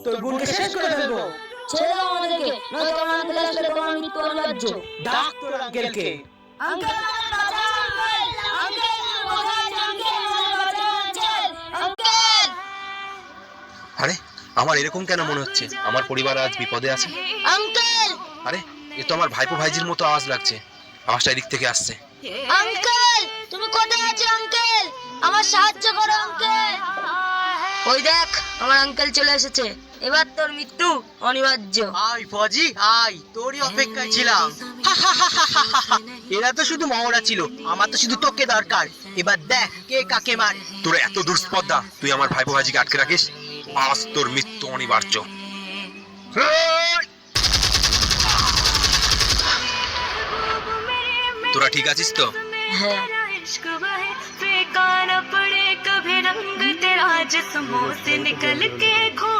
তোর বোনকে শেষ করে ফেলবো। ছেড়ে দাও আমাদেরকে, নয়তো আমার আঙ্কেল আসলে তোমার মৃত্যু অনিবার্য। ডাক তোর আঙ্কেলকে। আঙ্কেল আমাদের বাঁচান, আঙ্কেল আঙ্কেল বাঁচান, আঙ্কেল আমাদের বাঁচান, আঙ্কেল আঙ্কেল। আরে আমার এরকম কেন মনে হচ্ছে আমার পরিবার আজ বিপদে আছে? আঙ্কেল আরে এ তো আমার ভাইপো ভাইজির মতো আওয়াজ লাগছে। আওয়াজটা এদিক থেকে আসছে। আঙ্কেল তুমি কোথায় আছো আঙ্কেল? আমার সাহায্য করো আঙ্কেল। ওই দেখ আমার আঙ্কেল চলে এসেছে, এবার তোর মৃত্যু অনিবার্য। আয় ফজি আয়, তোরই অপেক্ষায় ছিলাম। এরা তো শুধু মহড়া ছিল, আমার তো শুধু তোকে দরকার। এবার দেখ কে কাকে মারে। তোর এত দুঃস্পর্ধা, তুই আমার ভাইপো ভাইজিকে আটকে রাখিস। আজ তোর মৃত্যু অনিবার্য। তোরা ঠিক আছিস তো? হ্যাঁ। इश्क बहे फीका न पड़े कभी रंग तेरा जिस्मों से निकल के खो